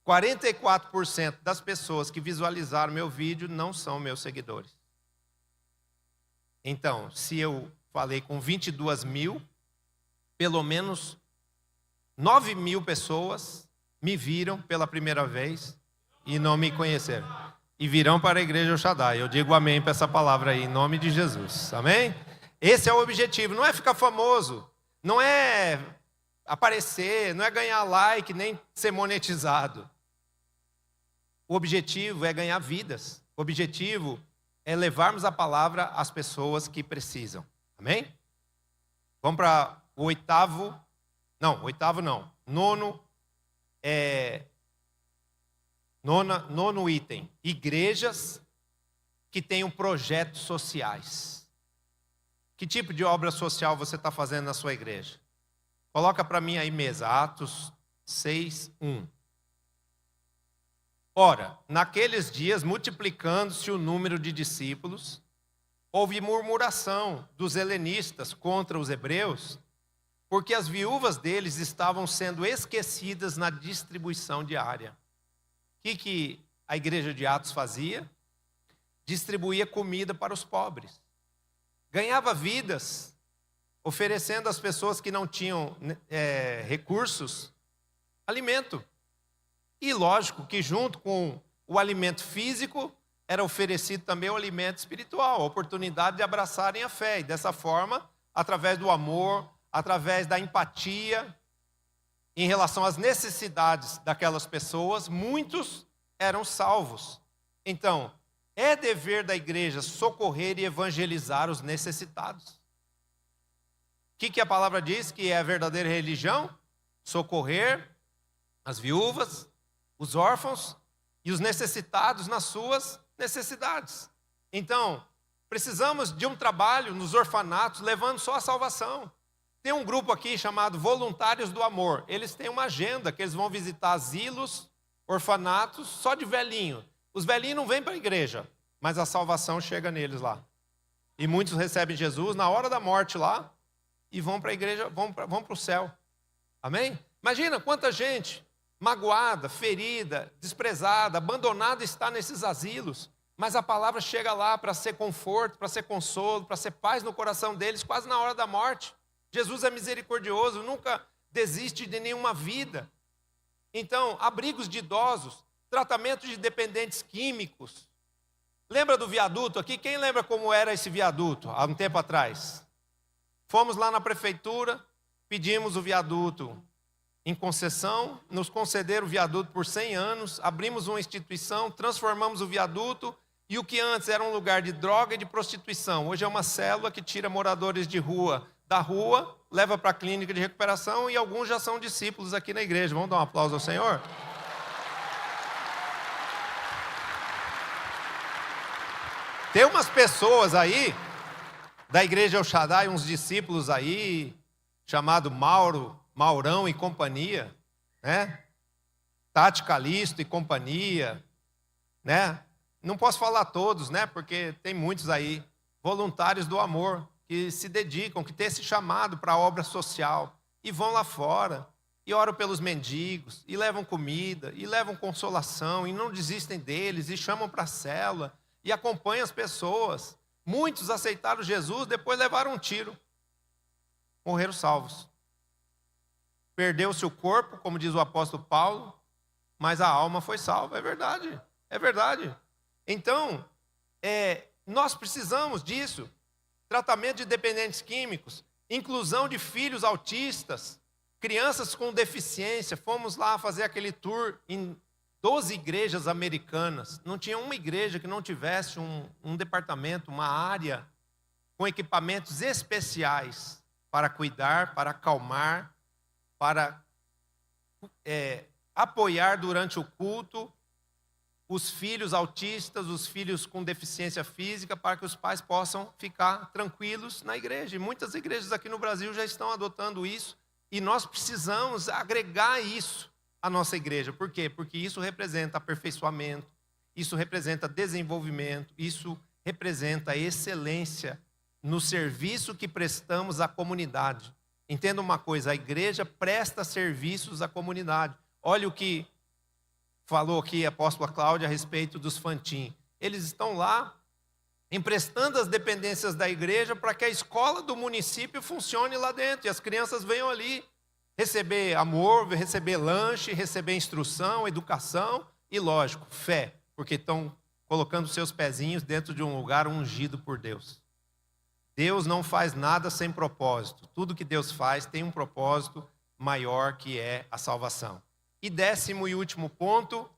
44% das pessoas que visualizaram meu vídeo não são meus seguidores. Então, se eu falei com 22 mil, pelo menos 9 mil pessoas me viram pela primeira vez e não me conheceram. E virão para a igreja El Shaddai. Eu digo amém para essa palavra aí, em nome de Jesus. Amém? Esse é o objetivo, não é ficar famoso, não é aparecer, não é ganhar like, nem ser monetizado. O objetivo é ganhar vidas. O objetivo é levarmos a palavra às pessoas que precisam. Amém? Vamos para o nono item. Igrejas que tenham projetos sociais. Que tipo de obra social você está fazendo na sua igreja? Coloca para mim aí mesa, Atos 6:1. Ora, naqueles dias, multiplicando-se o número de discípulos, houve murmuração dos helenistas contra os hebreus, porque as viúvas deles estavam sendo esquecidas na distribuição diária. O que a igreja de Atos fazia? Distribuía comida para os pobres. Ganhava vidas, oferecendo às pessoas que não tinham recursos, alimento. E lógico que junto com o alimento físico, era oferecido também o alimento espiritual, a oportunidade de abraçarem a fé. E dessa forma, através do amor, através da empatia, em relação às necessidades daquelas pessoas, muitos eram salvos. Então, é dever da igreja socorrer e evangelizar os necessitados. O que a palavra diz que é a verdadeira religião? Socorrer as viúvas, os órfãos e os necessitados nas suas necessidades. Então, precisamos de um trabalho nos orfanatos levando só a salvação. Tem um grupo aqui chamado Voluntários do Amor. Eles têm uma agenda que eles vão visitar asilos, orfanatos, só de velhinho. Os velhinhos não vêm para a igreja, mas a salvação chega neles lá. E muitos recebem Jesus na hora da morte lá e vão para a igreja, vão para o céu. Amém? Imagina quanta gente magoada, ferida, desprezada, abandonada está nesses asilos, mas a palavra chega lá para ser conforto, para ser consolo, para ser paz no coração deles, quase na hora da morte. Jesus é misericordioso, nunca desiste de nenhuma vida. Então, abrigos de idosos, tratamento de dependentes químicos. Lembra do viaduto aqui? Quem lembra como era esse viaduto há um tempo atrás? Fomos lá na prefeitura, pedimos o viaduto em concessão, nos concederam o viaduto por 100 anos, abrimos uma instituição, transformamos o viaduto, e o que antes era um lugar de droga e de prostituição, hoje é uma célula que tira moradores de rua da rua, leva para a clínica de recuperação, e alguns já são discípulos aqui na igreja. Vamos dar um aplauso ao Senhor? Tem umas pessoas aí, da igreja El Shaddai, uns discípulos aí, chamado Maurão e companhia, né? Tati Calisto e companhia, né? Não posso falar todos, né? Porque tem muitos aí, voluntários do amor, que se dedicam, que têm esse chamado para a obra social, e vão lá fora, e oram pelos mendigos, e levam comida, e levam consolação, e não desistem deles, e chamam para a célula, e acompanham as pessoas. Muitos aceitaram Jesus, depois levaram um tiro, morreram salvos. Perdeu-se o corpo, como diz o apóstolo Paulo, mas a alma foi salva. É verdade, é verdade. Então, nós precisamos disso. Tratamento de dependentes químicos, inclusão de filhos autistas, crianças com deficiência. Fomos lá fazer aquele tour em 12 igrejas americanas. Não tinha uma igreja que não tivesse um departamento, uma área com equipamentos especiais para cuidar, para acalmar, para apoiar durante o culto os filhos autistas, os filhos com deficiência física, para que os pais possam ficar tranquilos na igreja. E muitas igrejas aqui no Brasil já estão adotando isso, e nós precisamos agregar isso à nossa igreja. Por quê? Porque isso representa aperfeiçoamento, isso representa desenvolvimento, isso representa excelência no serviço que prestamos à comunidade. Entenda uma coisa, a igreja presta serviços à comunidade. Olha o que falou aqui a apóstola Cláudia a respeito dos Fantin. Eles estão lá emprestando as dependências da igreja para que a escola do município funcione lá dentro, e as crianças venham ali receber amor, receber lanche, receber instrução, educação e, lógico, fé, porque estão colocando seus pezinhos dentro de um lugar ungido por Deus. Deus não faz nada sem propósito. Tudo que Deus faz tem um propósito maior, que é a salvação. E 10º e último ponto,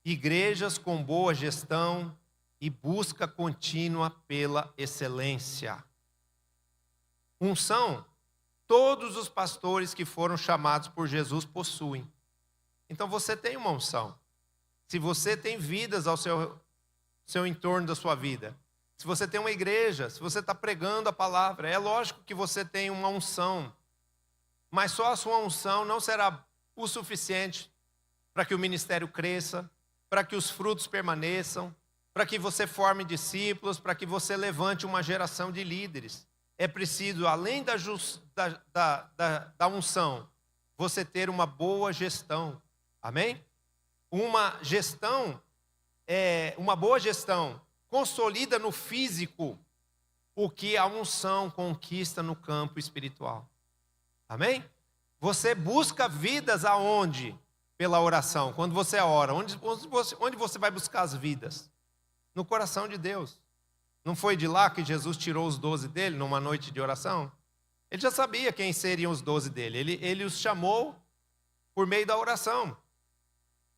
igrejas com boa gestão e busca contínua pela excelência. Unção, todos os pastores que foram chamados por Jesus possuem. Então você tem uma unção. Se você tem vidas ao seu seu entorno da sua vida. Se você tem uma igreja, se você está pregando a palavra, é lógico que você tem uma unção, mas só a sua unção não será o suficiente para que o ministério cresça, para que os frutos permaneçam, para que você forme discípulos, para que você levante uma geração de líderes. É preciso, além da unção, você ter uma boa gestão. Amém? Uma boa gestão consolida no físico o que a unção conquista no campo espiritual. Amém? Você busca vidas aonde? Pela oração. Quando você ora, onde você vai buscar as vidas? No coração de Deus. Não foi de lá que Jesus tirou os 12 dele numa noite de oração? Ele já sabia quem seriam os 12 dele. Ele os chamou por meio da oração.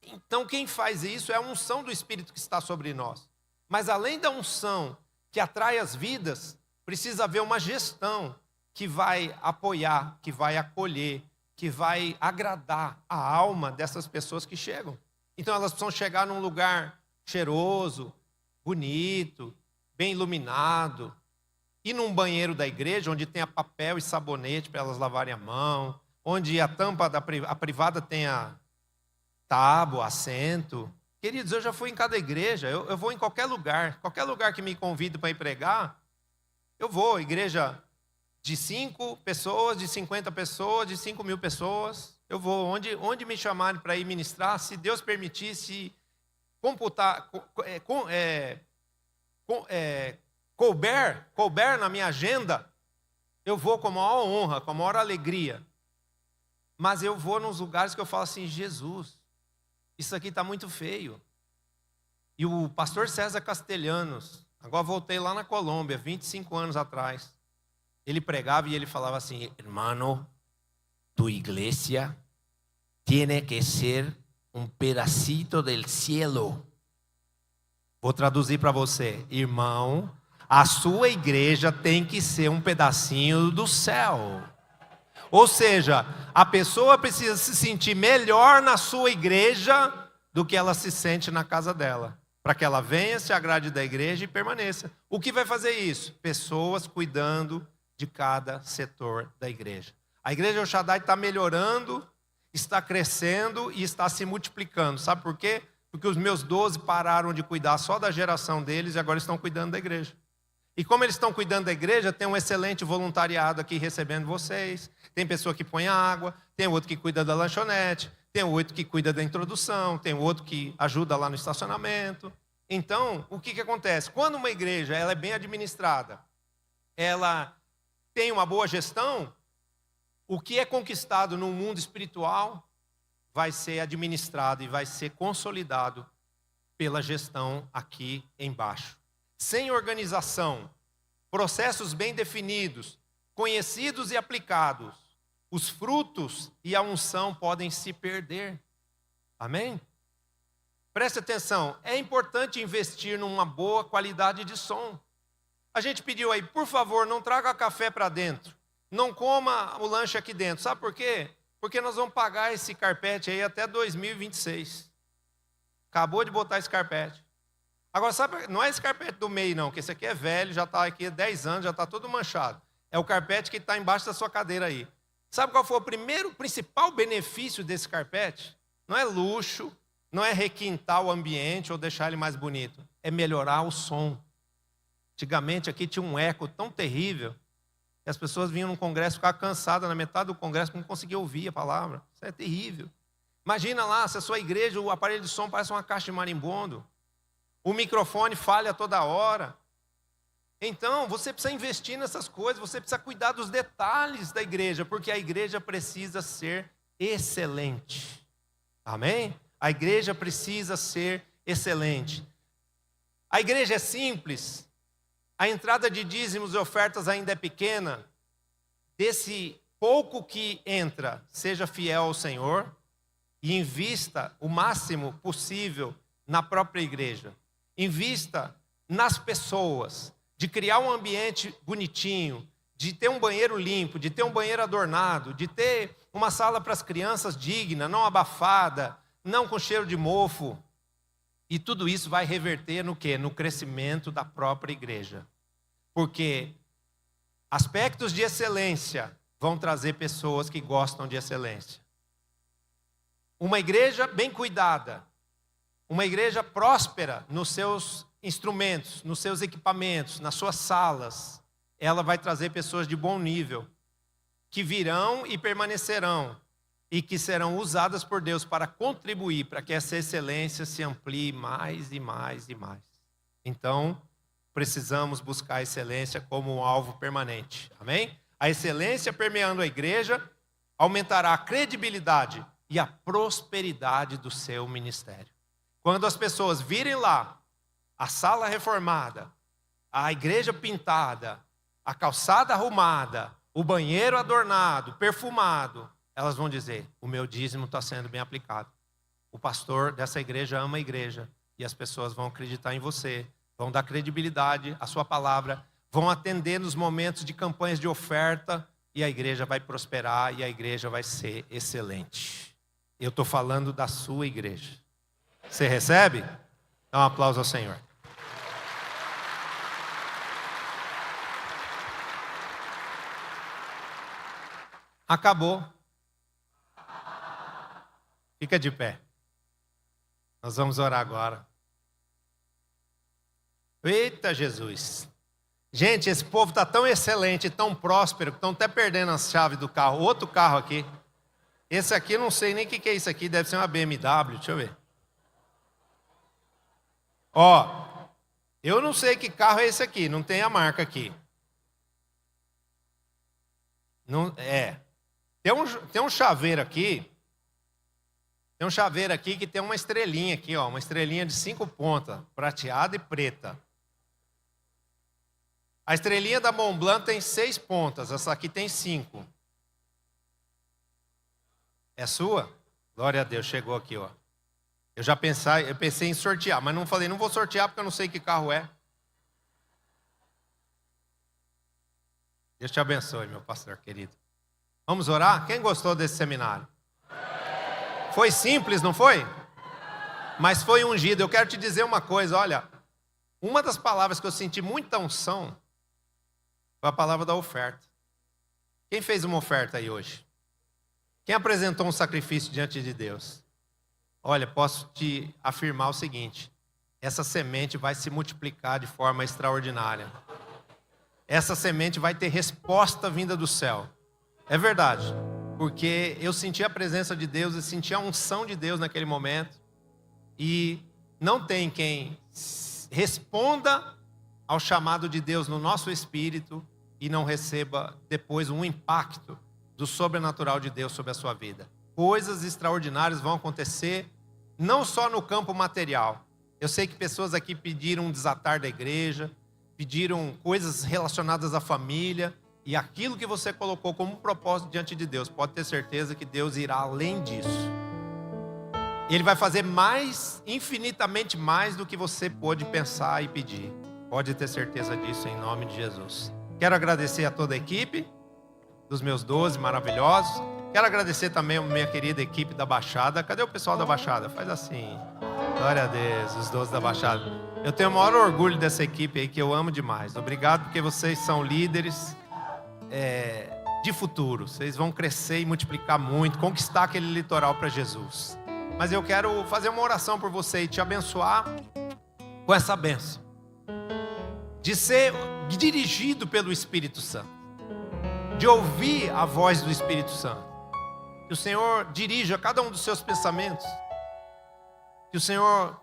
Então quem faz isso é a unção do Espírito que está sobre nós. Mas além da unção que atrai as vidas, precisa haver uma gestão que vai apoiar, que vai acolher, que vai agradar a alma dessas pessoas que chegam. Então elas precisam chegar num lugar cheiroso, bonito, bem iluminado, e num banheiro da igreja, onde tenha papel e sabonete para elas lavarem a mão, onde a tampa a privada tenha tábua, assento. Queridos, eu já fui em cada igreja, eu vou em qualquer lugar que me convide para ir pregar, eu vou, igreja de 5 pessoas, de 50 pessoas, de 5.000 pessoas, eu vou, onde me chamarem para ir ministrar, se Deus permitisse couber na minha agenda, eu vou com a maior honra, com a maior alegria. Mas eu vou nos lugares que eu falo assim, Jesus, isso aqui está muito feio. E o pastor César Castelhanos, agora voltei lá na Colômbia, 25 anos atrás, ele pregava e ele falava assim, hermano, tu iglesia tiene que ser um pedacito del cielo. Vou traduzir para você, irmão, a sua igreja tem que ser um pedacinho do céu. Ou seja, a pessoa precisa se sentir melhor na sua igreja do que ela se sente na casa dela, para que ela venha, se agrade da igreja e permaneça. O que vai fazer isso? Pessoas cuidando de cada setor da igreja. A igreja El Shaddai está melhorando, está crescendo e está se multiplicando. Sabe por quê? Porque os meus 12 pararam de cuidar só da geração deles e agora estão cuidando da igreja. E como eles estão cuidando da igreja, tem um excelente voluntariado aqui recebendo vocês. Tem pessoa que põe água, tem outro que cuida da lanchonete, tem outro que cuida da introdução, tem outro que ajuda lá no estacionamento. Então, o que acontece? Quando uma igreja ela é bem administrada, ela tem uma boa gestão, o que é conquistado no mundo espiritual vai ser administrado e vai ser consolidado pela gestão aqui embaixo. Sem organização, processos bem definidos, conhecidos e aplicados, os frutos e a unção podem se perder. Amém? Preste atenção, é importante investir numa boa qualidade de som. A gente pediu aí, por favor, não traga café para dentro. Não coma o lanche aqui dentro. Sabe por quê? Porque nós vamos pagar esse carpete aí até 2026. Acabou de botar esse carpete. Agora, sabe, não é esse carpete do meio não, que esse aqui é velho, já está aqui há 10 anos, já está todo manchado. É o carpete que está embaixo da sua cadeira aí. Sabe qual foi o principal benefício desse carpete? Não é luxo, não é requintar o ambiente ou deixar ele mais bonito. É melhorar o som. Antigamente aqui tinha um eco tão terrível que as pessoas vinham num congresso ficar cansadas na metade do congresso, não conseguiam ouvir a palavra. Isso é terrível. Imagina lá, se a sua igreja, o aparelho de som parece uma caixa de marimbondo. O microfone falha toda hora. Então, você precisa investir nessas coisas, você precisa cuidar dos detalhes da igreja, porque a igreja precisa ser excelente. Amém? A igreja precisa ser excelente. A igreja é simples, a entrada de dízimos e ofertas ainda é pequena. Desse pouco que entra, seja fiel ao Senhor e invista o máximo possível na própria igreja. Invista nas pessoas, de criar um ambiente bonitinho, de ter um banheiro limpo, de ter um banheiro adornado, de ter uma sala para as crianças digna, não abafada, não com cheiro de mofo. E tudo isso vai reverter no quê? No crescimento da própria igreja. Porque aspectos de excelência vão trazer pessoas que gostam de excelência. Uma igreja bem cuidada, uma igreja próspera nos seus instrumentos, nos seus equipamentos, nas suas salas, ela vai trazer pessoas de bom nível, que virão e permanecerão, e que serão usadas por Deus para contribuir para que essa excelência se amplie mais e mais e mais. Então, precisamos buscar a excelência como um alvo permanente. Amém? A excelência permeando a igreja aumentará a credibilidade e a prosperidade do seu ministério. Quando as pessoas virem lá a sala reformada, a igreja pintada, a calçada arrumada, o banheiro adornado, perfumado, elas vão dizer: o meu dízimo está sendo bem aplicado. O pastor dessa igreja ama a igreja. E as pessoas vão acreditar em você, vão dar credibilidade à sua palavra, vão atender nos momentos de campanhas de oferta, e a igreja vai prosperar e a igreja vai ser excelente. Eu estou falando da sua igreja. Você recebe? Dá um aplauso ao Senhor. Acabou. Fica de pé. Nós vamos orar agora. Eita Jesus. Gente, esse povo está tão excelente, tão próspero, que estão até perdendo as chaves do carro. Outro carro aqui. Esse aqui eu não sei nem o que é isso aqui. Deve ser uma BMW, deixa eu ver. Ó, eu não sei que carro é esse aqui. Não tem a marca aqui. Não, tem um chaveiro aqui. Tem um chaveiro aqui que tem uma estrelinha aqui, ó, uma estrelinha de 5 pontas, prateada e preta. A estrelinha da Montblanc tem 6 pontas, essa aqui tem 5. É sua? Glória a Deus, chegou aqui, ó. Eu pensei em sortear, mas não falei, não vou sortear porque eu não sei que carro é. Deus te abençoe, meu pastor querido. Vamos orar? Quem gostou desse seminário? Foi simples, não foi? Mas foi ungido. Eu quero te dizer uma coisa, olha. Uma das palavras que eu senti muita unção foi a palavra da oferta. Quem fez uma oferta aí hoje? Quem apresentou um sacrifício diante de Deus? Olha, posso te afirmar o seguinte: essa semente vai se multiplicar de forma extraordinária. Essa semente vai ter resposta vinda do céu. É verdade. Porque eu senti a presença de Deus, eu senti a unção de Deus naquele momento. E não tem quem responda ao chamado de Deus no nosso espírito e não receba depois um impacto do sobrenatural de Deus sobre a sua vida. Coisas extraordinárias vão acontecer, não só no campo material. Eu sei que pessoas aqui pediram um desatar da igreja, pediram coisas relacionadas à família. E aquilo que você colocou como propósito diante de Deus, pode ter certeza que Deus irá além disso. Ele vai fazer mais, infinitamente mais do que você pôde pensar e pedir. Pode ter certeza disso em nome de Jesus. Quero agradecer a toda a equipe, dos meus 12 maravilhosos. Quero agradecer também a minha querida equipe da Baixada. Cadê o pessoal da Baixada? Faz assim. Glória a Deus, os 12 da Baixada. Eu tenho o maior orgulho dessa equipe aí, que eu amo demais. Obrigado porque vocês são líderes de futuro. Vocês vão crescer e multiplicar muito, conquistar aquele litoral para Jesus. Mas eu quero fazer uma oração por você e te abençoar com essa bênção de ser dirigido pelo Espírito Santo, de ouvir a voz do Espírito Santo. Que o Senhor dirija cada um dos seus pensamentos, que o Senhor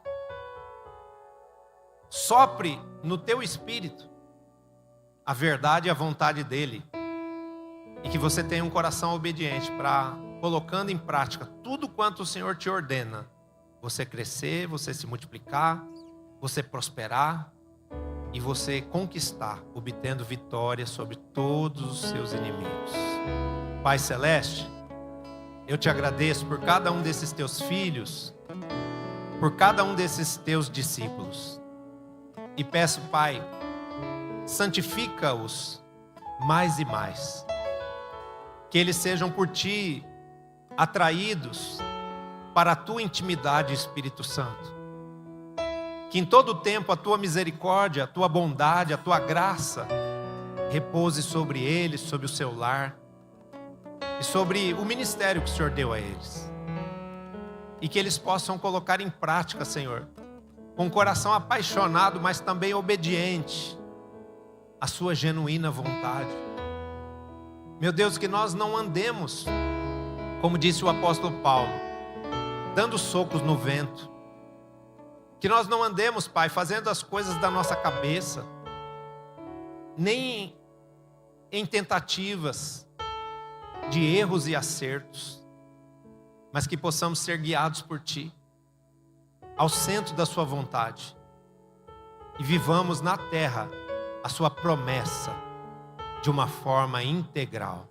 sopre no teu espírito a verdade e a vontade dEle. E que você tenha um coração obediente para, colocando em prática tudo quanto o Senhor te ordena, você crescer, você se multiplicar, você prosperar e você conquistar, obtendo vitória sobre todos os seus inimigos. Pai Celeste, eu te agradeço por cada um desses teus filhos, por cada um desses teus discípulos. E peço, Pai, santifica-os mais e mais. Que eles sejam por Ti atraídos para a Tua intimidade, Espírito Santo. Que em todo tempo a tua misericórdia, a tua bondade, a tua graça repouse sobre eles, sobre o seu lar e sobre o ministério que o Senhor deu a eles. E que eles possam colocar em prática, Senhor, com um coração apaixonado, mas também obediente à sua genuína vontade. Meu Deus, que nós não andemos, como disse o apóstolo Paulo, dando socos no vento. Que nós não andemos, Pai, fazendo as coisas da nossa cabeça, nem em tentativas de erros e acertos, mas que possamos ser guiados por Ti, ao centro da Sua vontade, e vivamos na terra a Sua promessa de uma forma integral.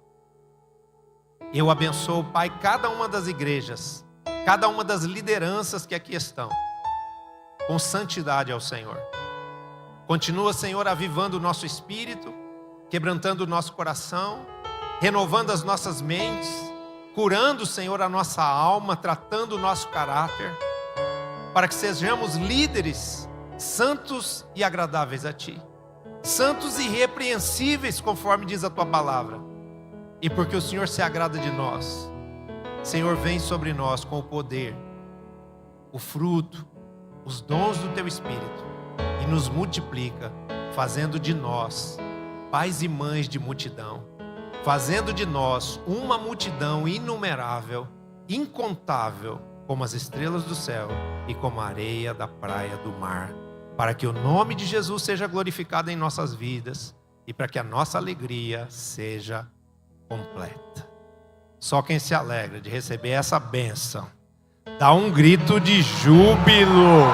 Eu abençoo, Pai, cada uma das igrejas, cada uma das lideranças que aqui estão, com santidade ao Senhor. Continua, Senhor, avivando o nosso espírito, quebrantando o nosso coração, renovando as nossas mentes, curando, Senhor, a nossa alma, tratando o nosso caráter, para que sejamos líderes santos e agradáveis a Ti, santos e irrepreensíveis, conforme diz a Tua palavra. E porque o Senhor se agrada de nós, Senhor, vem sobre nós com o poder, o fruto, os dons do Teu Espírito, e nos multiplica, fazendo de nós pais e mães de multidão, fazendo de nós uma multidão inumerável, incontável, como as estrelas do céu e como a areia da praia do mar, para que o nome de Jesus seja glorificado em nossas vidas e para que a nossa alegria seja completa. Só quem se alegra de receber essa bênção, dá um grito de júbilo.